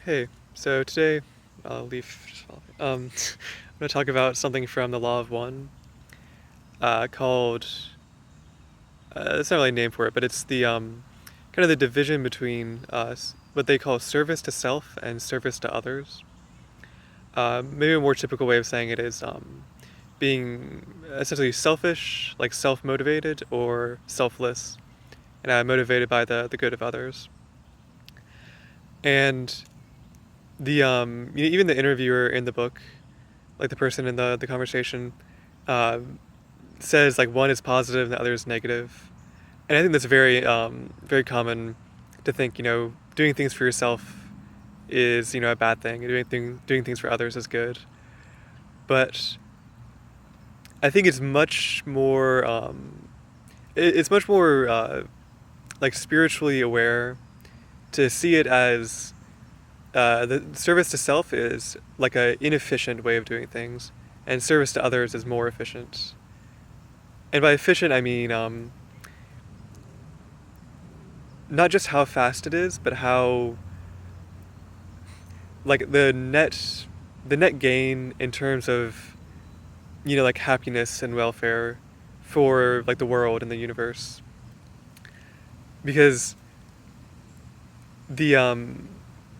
Hey, so today I'll leave. I'm going to talk about something from the Law of One, called. It's not really a name for it, but it's the kind of the division between what they call service to self and service to others. Maybe a more typical way of saying it is being essentially selfish, like self-motivated, or selfless, and motivated by the good of others. And even the interviewer in the book, like the person in the conversation, uh, says like one is positive and the other is negative. And I think that's very common to think, doing things for yourself is, a bad thing, and doing things for others is good. But I think it's much more, it's much more like spiritually aware to see it as the service to self is like a inefficient way of doing things, and service to others is more efficient. And by efficient, I mean not just how fast it is, but how like the net gain in terms of like happiness and welfare for like the world and the universe. Because the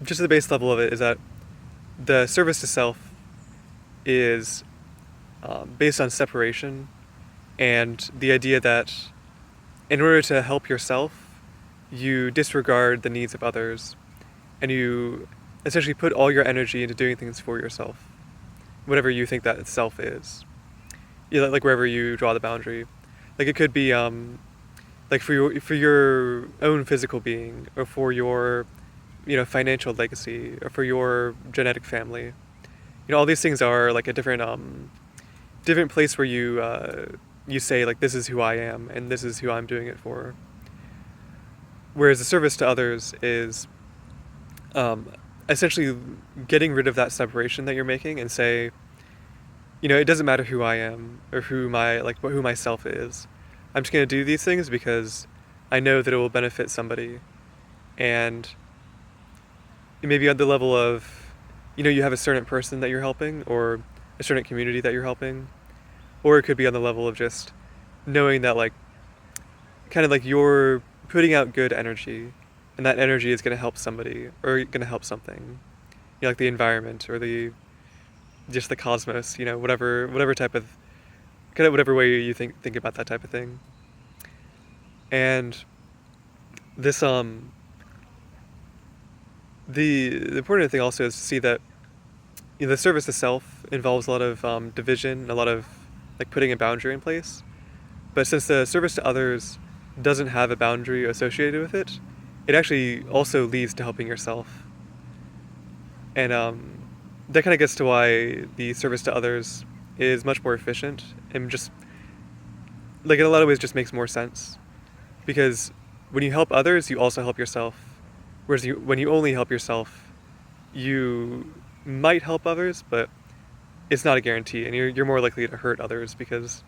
just the base level of it is that the service to self is based on separation and the idea that in order to help yourself, you disregard the needs of others, and you essentially put all your energy into doing things for yourself, whatever you think that self is. Like wherever you draw the boundary. Like it could be like for your own physical being, or for your financial legacy, or for your genetic family. All these things are like a different place where you say like this is who I am and this is who I'm doing it for. Whereas the service to others is um, essentially getting rid of that separation that you're making and say, it doesn't matter who I am or who myself is. I'm just gonna do these things because I know that it will benefit somebody, and maybe on the level of, you have a certain person that you're helping, or a certain community that you're helping, or it could be on the level of just knowing that like kind of like you're putting out good energy, and that energy is gonna help somebody or gonna help something, like the environment or the cosmos, whatever type of kind of whatever way you think about that type of thing. And this the important thing also is to see that the service itself involves a lot of division, a lot of like putting a boundary in place. But since the service to others doesn't have a boundary associated with it, it actually also leads to helping yourself. And that kind of gets to why the service to others is much more efficient, and just like in a lot of ways just makes more sense, because when you help others you also help yourself, whereas when you only help yourself, you might help others, but it's not a guarantee, and you're more likely to hurt others, because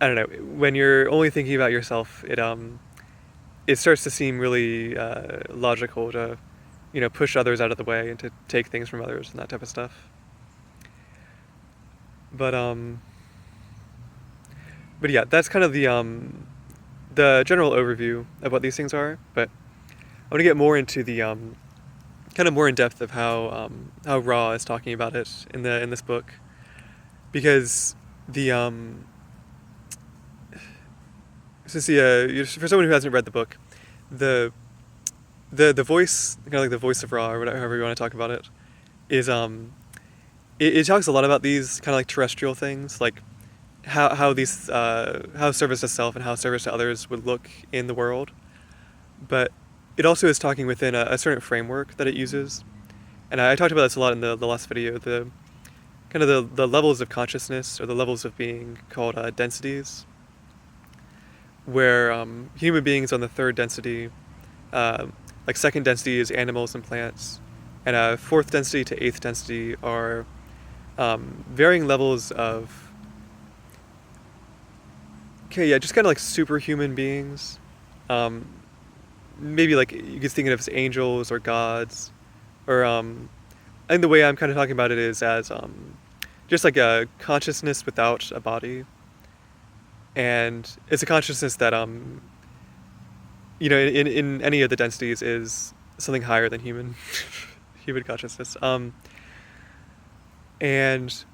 I don't know, when you're only thinking about yourself, it starts to seem really logical to push others out of the way and to take things from others and that type of stuff. But but yeah, that's kind of the general overview of what these things are. But I want to get more into the kind of more in depth of how Ra is talking about it in this book, because the since for someone who hasn't read the book, the the voice, kind of like the voice of Ra, or whatever, however you want to talk about it, is it talks a lot about these kind of like terrestrial things, like how these how service to self and how service to others would look in the world. But it also is talking within a certain framework that it uses, and I talked about this a lot in the last video. The kind of the levels of consciousness, or the levels of being, called densities, where human beings on the third density, like second density is animals and plants, and fourth density to eighth density are varying levels of, okay, yeah, just kind of like superhuman beings. Um, Maybe like you could think of it as angels or gods, or I think the way I'm kind of talking about it is as just like a consciousness without a body, and it's a consciousness that in any of the densities is something higher than human human consciousness. And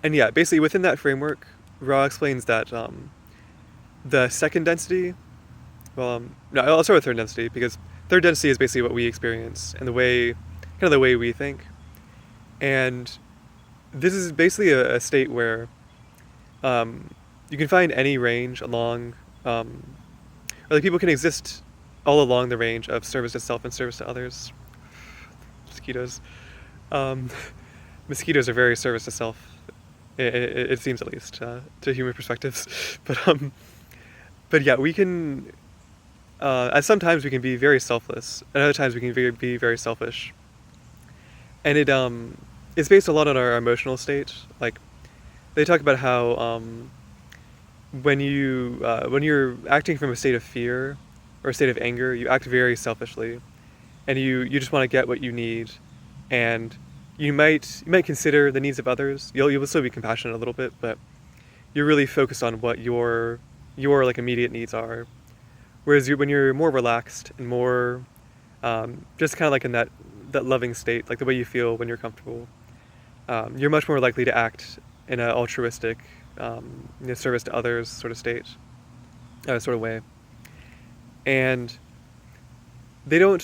and yeah, basically within that framework, Ra explains that the second density, no, I'll start with third density because third density is basically what we experience and kind of the way we think. And this is basically a state where you can find any range along, or like people can exist all along the range of service to self and service to others. Mosquitoes. Um, Mosquitoes are very service to self. It seems, at least, to human perspectives. But yeah, we can. At sometimes we can be very selfless, and other times we can be very selfish. And it's based a lot on our emotional state. Like they talk about how when you're acting from a state of fear or a state of anger, you act very selfishly, and you just want to get what you need, and you might consider the needs of others. You'll still be compassionate a little bit, but you're really focused on what your like immediate needs are. Whereas when you're more relaxed and more just kind of like in that loving state, like the way you feel when you're comfortable, you're much more likely to act in an altruistic, service to others sort of state, sort of way. And they don't.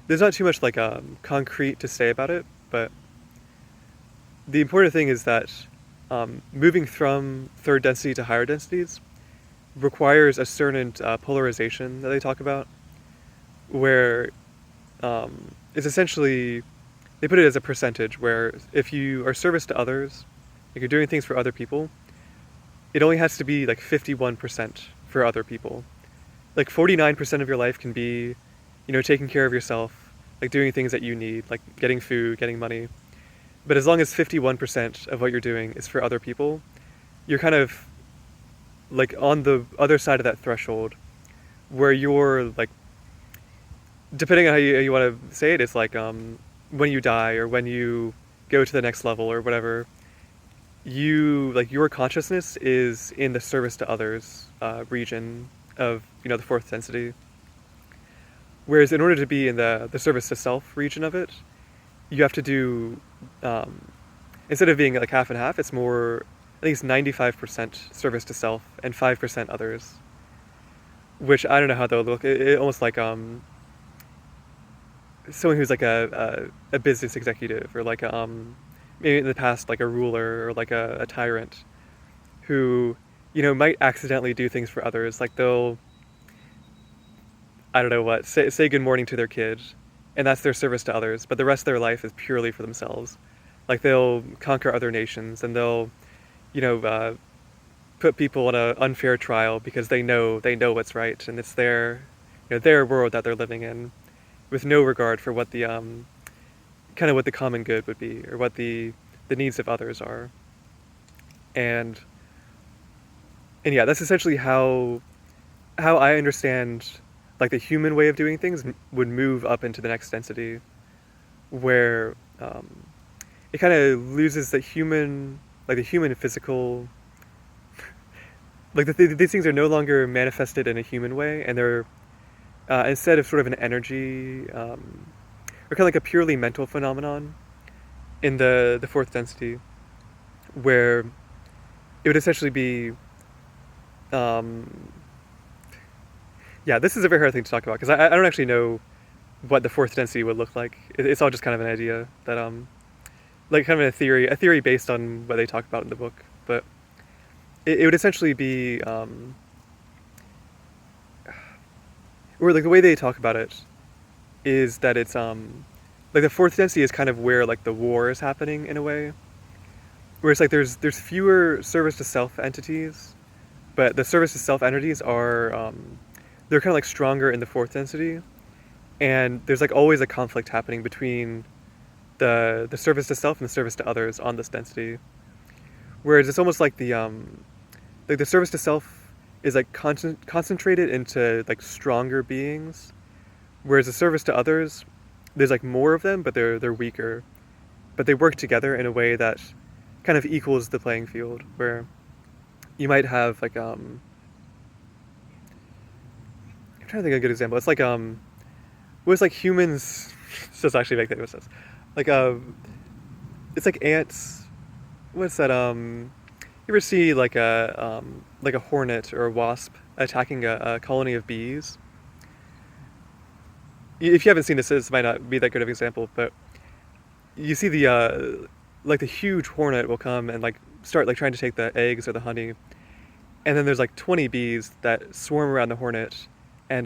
There's not too much like concrete to say about it, but the important thing is that moving from third density to higher densities requires a certain polarization that they talk about, where it's essentially, they put it as a percentage, where if you are service to others, like you're doing things for other people, it only has to be like 51% for other people. Like 49% of your life can be, taking care of yourself, like doing things that you need, like getting food, getting money. But as long as 51% of what you're doing is for other people, you're kind of like on the other side of that threshold, where you're like, depending on how you want to say it, it's like when you die or when you go to the next level or whatever, your consciousness is in the service to others region of the fourth density. Whereas in order to be in the service to self region of it, you have to do, instead of being like half and half, it's more, I think it's 95% service to self and 5% others. Which I don't know how that would look. It almost like someone who's like a business executive, or like maybe in the past like a ruler or like a tyrant, who might accidentally do things for others. Like they'll, I don't know what, say good morning to their kid, and that's their service to others, but the rest of their life is purely for themselves. Like they'll conquer other nations, and they'll put people on an unfair trial because they know what's right, and it's their world that they're living in, with no regard for what the kind of what the common good would be, or what the needs of others are. And yeah, that's essentially how I understand like the human way of doing things would move up into the next density, where it kind of loses the human physical, like these things are no longer manifested in a human way, and they're instead of sort of an energy, or kind of like a purely mental phenomenon in the fourth density, where it would essentially be, yeah, this is a very hard thing to talk about, because I don't actually know what the fourth density would look like. It's all just kind of an idea that like kind of a theory based on what they talk about in the book. But it would essentially be, or like the way they talk about it is that it's like the fourth density is kind of where like the war is happening in a way, where it's like there's fewer service to self entities, but the service to self entities are they're kind of like stronger in the fourth density, and there's like always a conflict happening between the service to self and the service to others on this density. Whereas it's almost like the service to self is like concentrated into like stronger beings, Whereas the service to others, there's like more of them, but they're weaker. But they work together in a way that kind of equals the playing field, where you might have like I'm trying to think of a good example. It's like well, it's like humans. This does actually make no sense. Like it's like ants. What's that? You ever see like a hornet or a wasp attacking a colony of bees? If you haven't seen this might not be that good of an example, but you see the like the huge hornet will come and like start like trying to take the eggs or the honey, and then there's like 20 bees that swarm around the hornet, and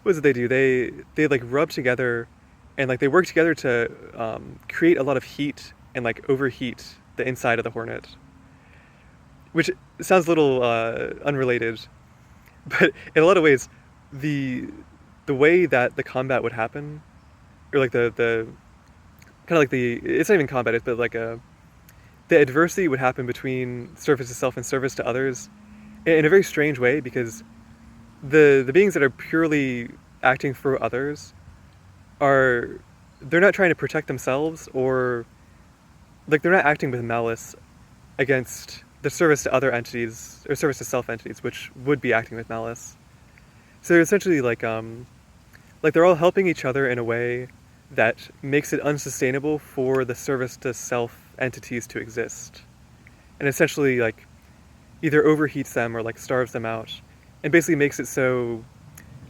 what is it they do? They like rub together, and like they work together to create a lot of heat and like overheat the inside of the hornet, which sounds a little unrelated, but in a lot of ways, the way that the combat would happen, or like the kind of like it's not even combat, it's but like the adversity would happen between service to self and service to others in a very strange way, because the beings that are purely acting for others they're not trying to protect themselves, or like they're not acting with malice against the service to other entities or service to self entities, which would be acting with malice. So they're essentially like they're all helping each other in a way that makes it unsustainable for the service to self entities to exist, and essentially like either overheats them or like starves them out, and basically makes it so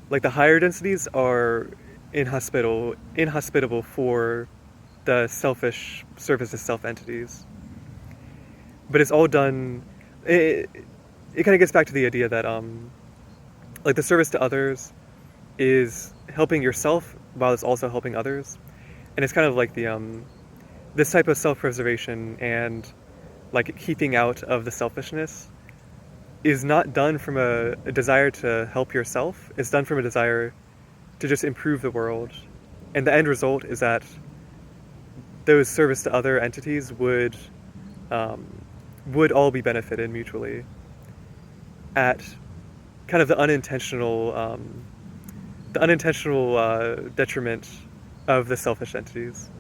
like the higher densities are inhospitable for the selfish service to self entities. But it's all done. It kind of gets back to the idea that like the service to others is helping yourself while it's also helping others, and it's kind of like the this type of self-preservation and like keeping out of the selfishness is not done from a desire to help yourself. It's done from a desire to just improve the world, and the end result is that those service to other entities would all be benefited mutually at kind of the unintentional detriment of the selfish entities.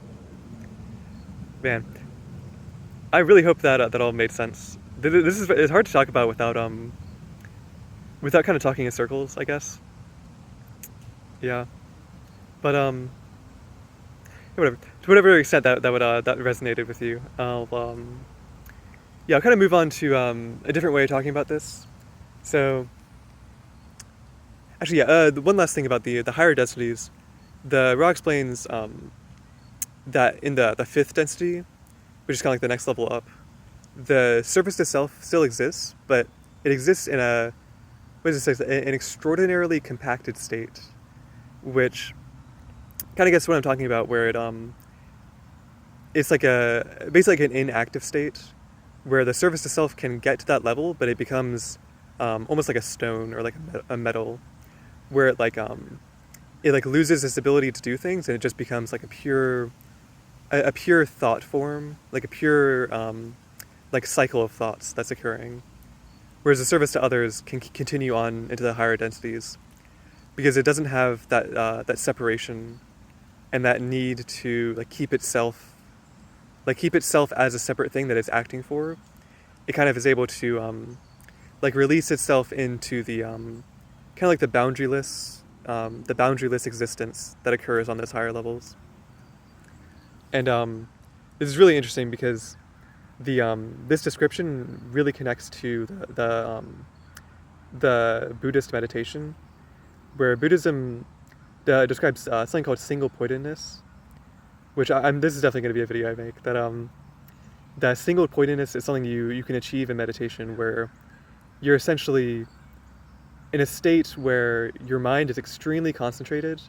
Man, I really hope that that all made sense. It's hard to talk about without kind of talking in circles, I guess. Yeah, but whatever. To whatever extent that resonated with you, I'll kind of move on to a different way of talking about this. So, actually, the one last thing about the higher densities, the Ra explains that in the fifth density, which is kind of like the next level up, the service to self still exists, but it exists in an extraordinarily compacted state, which kind of gets what I'm talking about, where it's like basically like an inactive state, where the service to self can get to that level, but it becomes almost like a stone or like a metal, where it loses its ability to do things, and it just becomes like a pure thought form, like a pure like cycle of thoughts that's occurring. Whereas the service to others can continue on into the higher densities, because it doesn't have that separation and that need to like keep itself as a separate thing that it's acting for. It kind of is able to release itself into the kind of like the boundaryless existence that occurs on those higher levels. And this is really interesting because this description really connects to the Buddhist meditation, where Buddhism describes something called single-pointedness, which this is definitely going to be a video I make. That single-pointedness is something you can achieve in meditation, where you're essentially in a state where your mind is extremely concentrated,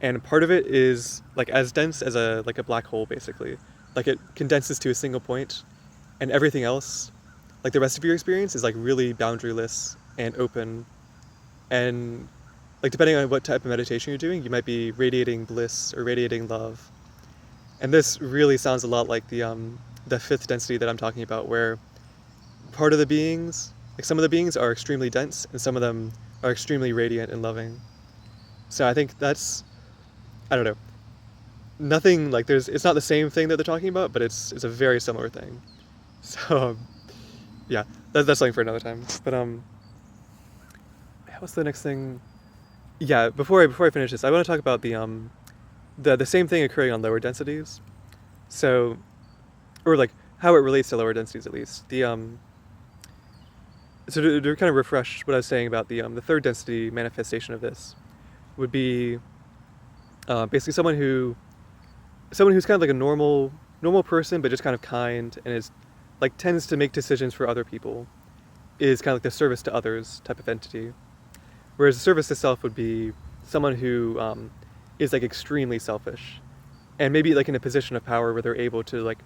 and part of it is like as dense as a black hole, basically. Like it condenses to a single point, and everything else, like the rest of your experience, is like really boundaryless and open. And like depending on what type of meditation you're doing, you might be radiating bliss or radiating love. And this really sounds a lot like the fifth density that I'm talking about, where part of the beings, like some of the beings are extremely dense, and some of them are extremely radiant and loving. So I think that's, I don't know, nothing like it's not the same thing that they're talking about, but it's a very similar thing. So yeah, that's something for another time. But what's the next thing? Yeah, before I finish this, I want to talk about the same thing occurring on lower densities. So, or like how it relates to lower densities at least. So to kind of refresh what I was saying about the third density manifestation of this would be basically someone who's kind of like a normal person, but just kind of kind and is like tends to make decisions for other people, is kind of like the service to others type of entity. Whereas the service to self would be someone who is like extremely selfish, and maybe like in a position of power where they're able to like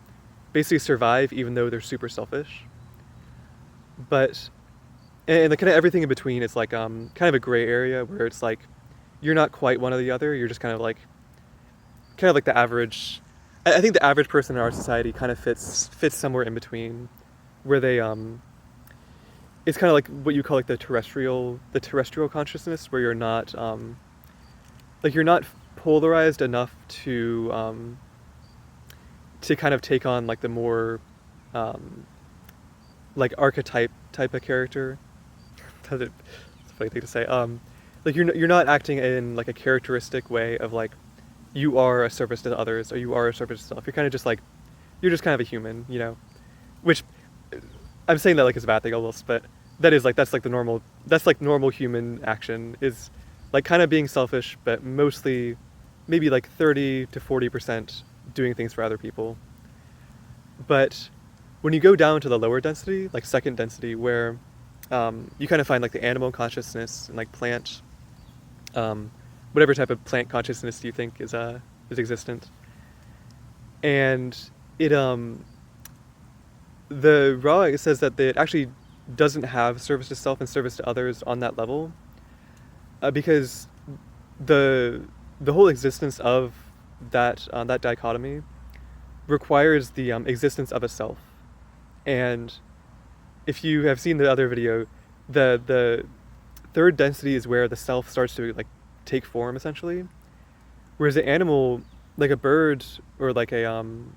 basically survive even though they're super selfish. But and the kind of everything in between is like kind of a gray area where it's like you're not quite one or the other. You're just kind of like the average. I think the average person in our society kind of fits somewhere in between, where they it's kind of like what you call like the terrestrial consciousness, where you're not like you're not polarized enough to kind of take on like the more like archetype type of character. It's a funny thing to say. Like you're not acting in like a characteristic way of like you are a service to others or you are a service to self. You're kind of just like you're just kind of a human, you know. Which I'm saying that like it's a bad thing almost, but that is like that's like normal human action is like kind of being selfish, but mostly maybe like 30 to 40% doing things for other people. But when you go down to the lower density, like second density, where you kind of find like the animal consciousness and like plant, whatever type of plant consciousness you think is existent, and it the Ra says that it actually doesn't have service to self and service to others on that level, because the whole existence of that dichotomy requires the existence of a self. And if you have seen the other video, the third density is where the self starts to like take form essentially, whereas the animal, like a bird or like a I don't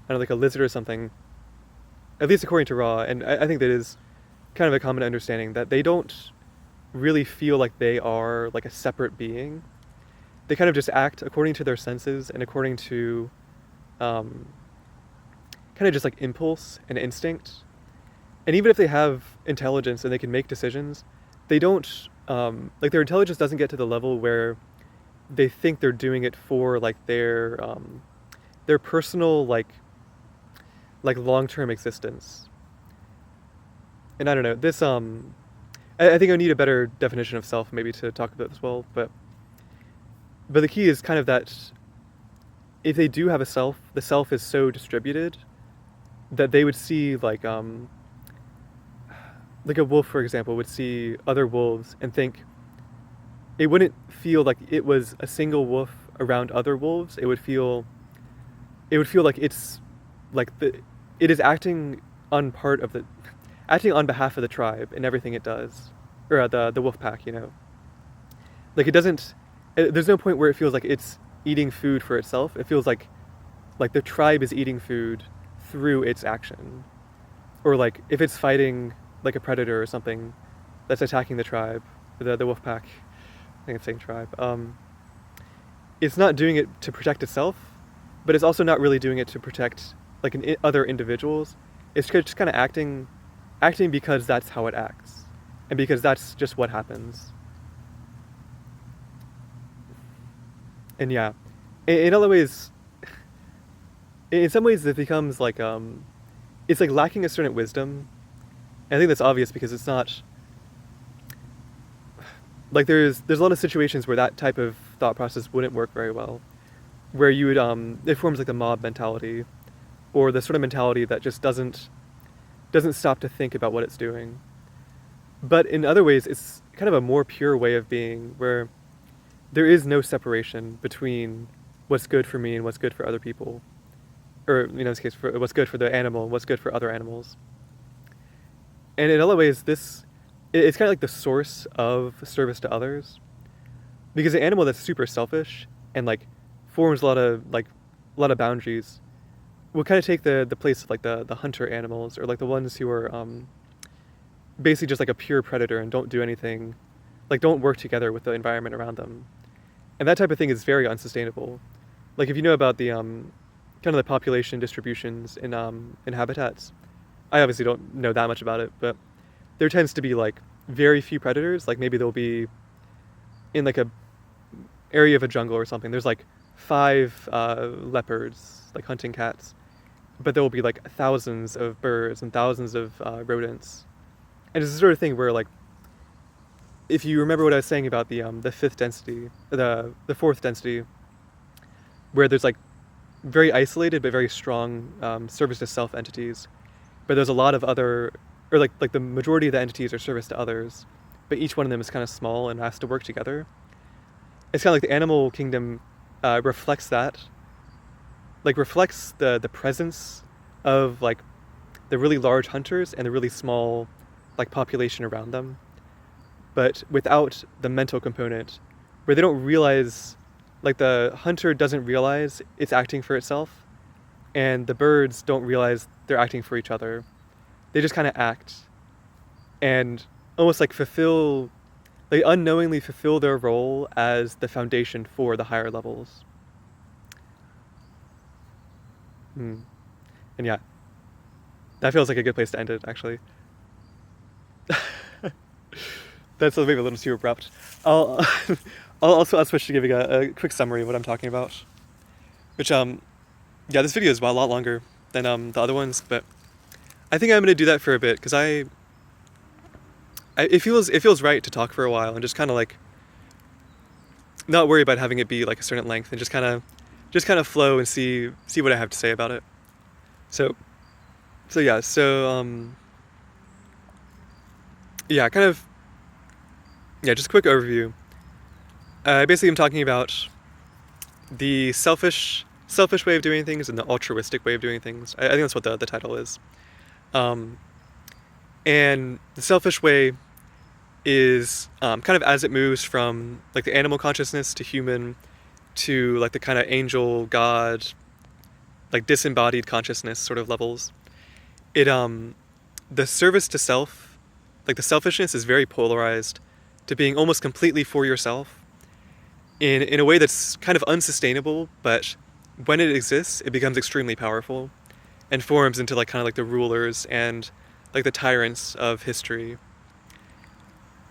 know, like a lizard or something, at least according to Ra, and I think that is kind of a common understanding, that they don't really feel like they are like a separate being. They kind of just act according to their senses and according to kind of just like impulse and instinct. And even if they have intelligence and they can make decisions, they don't like their intelligence doesn't get to the level where they think they're doing it for like their personal like long-term existence. And I don't know, this I think I need a better definition of self maybe to talk about as well, but the key is kind of that if they do have a self, the self is so distributed that they would see like a wolf, for example, would see other wolves and think it wouldn't feel like it was a single wolf around other wolves. It would feel like it's like it is acting on behalf of the tribe in everything it does, or the wolf pack, you know. Like it doesn't. There's no point where it feels like it's eating food for itself. It feels like the tribe is eating food through its action, or like if it's fighting like a predator or something that's attacking the tribe, the wolf pack. I think I'm saying tribe. It's not doing it to protect itself, but it's also not really doing it to protect like other individuals. It's just kind of acting because that's how it acts, and because that's just what happens. And yeah, in other ways, in some ways it becomes like it's like lacking a certain wisdom. And I think that's obvious because it's not like there's a lot of situations where that type of thought process wouldn't work very well, where you would it forms like the mob mentality, or the sort of mentality that just doesn't stop to think about what it's doing. But in other ways, it's kind of a more pure way of being, where there is no separation between what's good for me and what's good for other people, or in this case, for what's good for the animal and what's good for other animals. And in other ways, it's kind of like the source of service to others, Because an animal that's super selfish and like forms a lot of boundaries will kind of take the place of like the hunter animals, or like the ones who are basically just like a pure predator and don't do anything, like don't work together with the environment around them. And that type of thing is very unsustainable. Like if you know about the kind of the population distributions in habitats, I obviously don't know that much about it, but there tends to be like very few predators. Like maybe there'll be in like a area of a jungle or something. There's like 5 leopards, like hunting cats, but there will be like thousands of birds and thousands of rodents. And it's the sort of thing where like if you remember what I was saying about the fifth density, the fourth density, where there's like very isolated but very strong service to self entities, but there's a lot of other, or like the majority of the entities are service to others, but each one of them is kind of small and has to work together. It's kind of like the animal kingdom reflects that, like reflects the presence of like the really large hunters and the really small like population around them, but without the mental component, where they don't realize, like the hunter doesn't realize it's acting for itself, and the birds don't realize they're acting for each other. They just kind of act and almost like fulfill, they unknowingly fulfill their role as the foundation for the higher levels. And yeah, that feels like a good place to end it, actually. That's maybe a little too abrupt. I'll I'll switch to giving a quick summary of what I'm talking about. Which yeah, this video is a lot longer than the other ones, but I think I'm gonna do that for a bit because it feels right to talk for a while and just kind of like not worry about having it be like a certain length, and just kind of flow and see what I have to say about it. So yeah, yeah, kind of, yeah, just a quick overview. Basically, I'm talking about the selfish way of doing things and the altruistic way of doing things. I think that's what the title is. And the selfish way is kind of as it moves from like the animal consciousness to human to like the kind of angel, God, like disembodied consciousness sort of levels. It the service to self, like the selfishness is very polarized to being almost completely for yourself in a way that's kind of unsustainable, but when it exists, it becomes extremely powerful and forms into like kind of like the rulers and like the tyrants of history.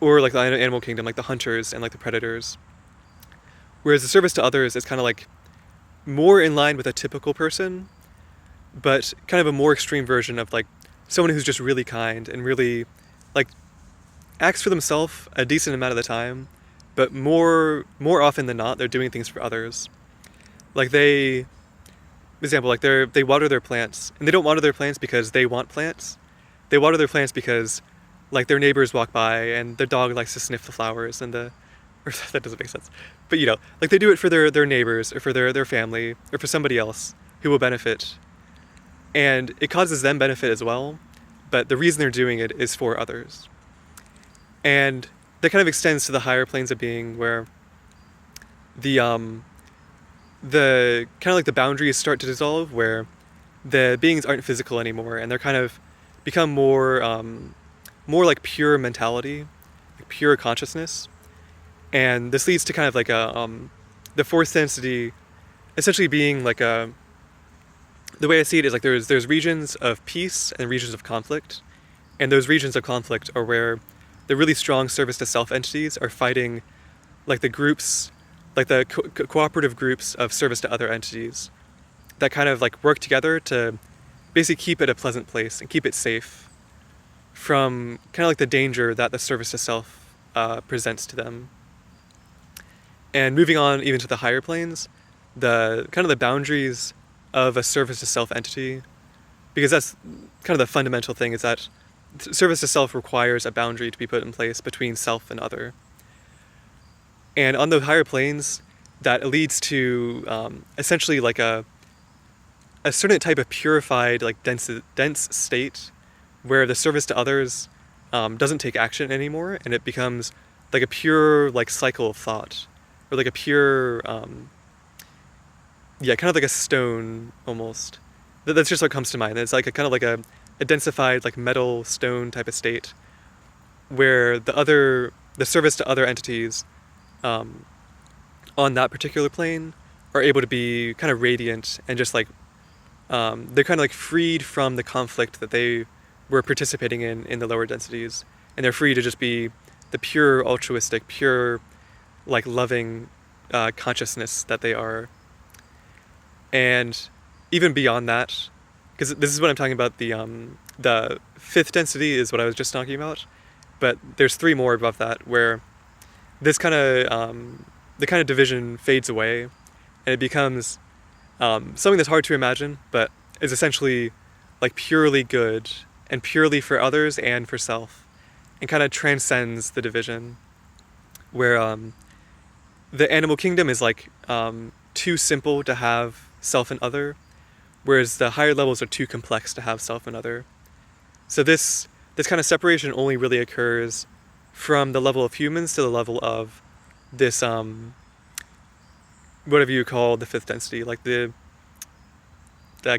Or like the animal kingdom, like the hunters and like the predators. Whereas the service to others is kind of like more in line with a typical person, but kind of a more extreme version of like someone who's just really kind and really like acts for themselves a decent amount of the time, but more often than not, they're doing things for others. Like for example, like they water their plants, and they don't water their plants because they want plants. They water their plants because like their neighbors walk by and their dog likes to sniff the flowers and or that doesn't make sense. But you know, like they do it for their neighbors or for their family or for somebody else who will benefit. And it causes them benefit as well, but the reason they're doing it is for others. And that kind of extends to the higher planes of being, where the kind of like the boundaries start to dissolve, where the beings aren't physical anymore and they're kind of become more like pure mentality, like pure consciousness. And this leads to kind of like the fourth density essentially being like the way I see it is like there's regions of peace and regions of conflict, and those regions of conflict are where the really strong service to self entities are fighting like the groups, like the cooperative groups of service to other entities that kind of like work together to basically keep it a pleasant place and keep it safe from kind of like the danger that the service to self presents to them. And moving on even to the higher planes, the kind of the boundaries of a service to self entity, because that's kind of the fundamental thing, is that service to self requires a boundary to be put in place between self and other. And on the higher planes, that leads to essentially like a certain type of purified, like dense state, where the service to others doesn't take action anymore, and it becomes like a pure like cycle of thought, or like a pure, yeah, kind of like a stone almost. That's just what comes to mind. It's like a kind of like a densified like metal stone type of state, where the service to other entities, um, on that particular plane are able to be kind of radiant and just like, they're kind of like freed from the conflict that they were participating in the lower densities, and they're free to just be the pure altruistic, pure like loving consciousness that they are. And even beyond that, because this is what I'm talking about, the fifth density is what I was just talking about, but there's three more above that where this kind of the kind of division fades away, and it becomes something that's hard to imagine, but is essentially like purely good and purely for others and for self, and kind of transcends the division. Where the animal kingdom is like too simple to have self and other, whereas the higher levels are too complex to have self and other. So this kind of separation only really occurs from the level of humans to the level of this whatever you call the fifth density, like the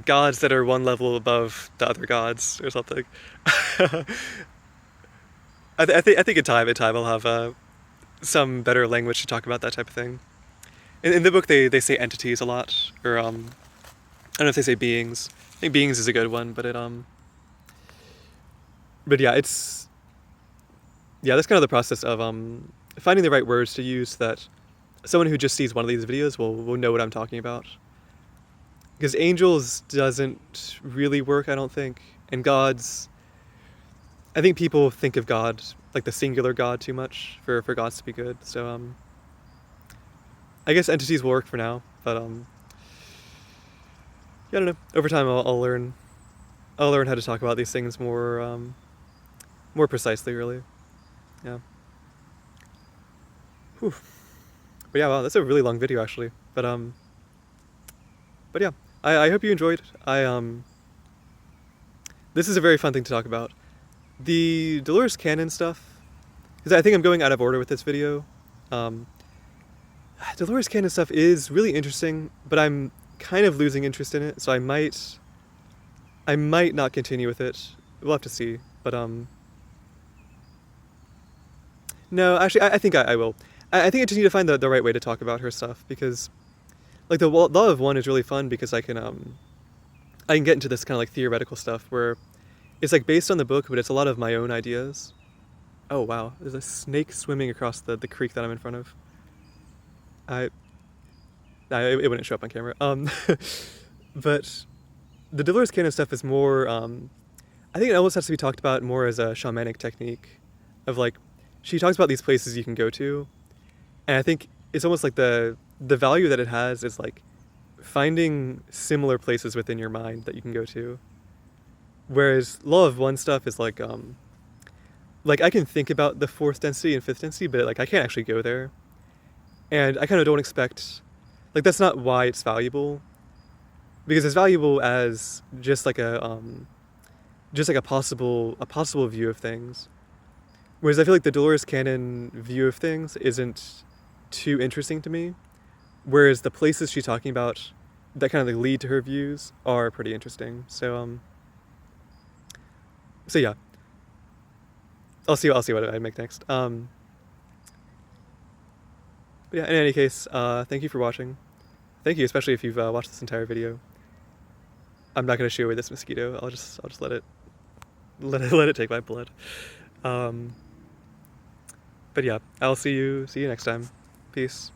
gods that are one level above the other gods or something. I think in time I'll have some better language to talk about that type of thing. In the book they say entities a lot, or I don't know if they say beings. I think beings is a good one, but but yeah, that's kind of the process of finding the right words to use so that someone who just sees one of these videos will know what I'm talking about. Because angels doesn't really work, I don't think, and gods. I think people think of God like the singular God too much for gods to be good. So I guess entities will work for now, but yeah, I don't know. Over time, I'll learn how to talk about these things more precisely, really. Yeah. Whew. But yeah, wow, that's a really long video actually. But yeah, I hope you enjoyed. This is a very fun thing to talk about. The Dolores Cannon stuff, because I think I'm going out of order with this video. Dolores Cannon stuff is really interesting, but I'm kind of losing interest in it, so I might not continue with it. We'll have to see. But no, actually, I think I will. I think I just need to find the right way to talk about her stuff, because like the Law of One is really fun because I can get into this kind of like theoretical stuff where it's like based on the book, but it's a lot of my own ideas. Oh wow, there's a snake swimming across the creek that I'm in front of. It wouldn't show up on camera. But the Dolores Cannon stuff is more. I think it almost has to be talked about more as a shamanic technique, of like, she talks about these places you can go to, and I think it's almost like the value that it has is like finding similar places within your mind that you can go to. Whereas Law of One stuff is like I can think about the fourth density and fifth density, but like I can't actually go there. And I kind of don't expect, like, that's not why it's valuable, because it's valuable as just like a possible view of things. Whereas I feel like the Dolores Cannon view of things isn't too interesting to me, whereas the places she's talking about that kind of like lead to her views are pretty interesting. So yeah, I'll see what I make next. But yeah, in any case, thank you for watching. Thank you, especially if you've watched this entire video. I'm not gonna shoo away this mosquito. I'll just let it take my blood. But yeah, I'll see you next time. Peace.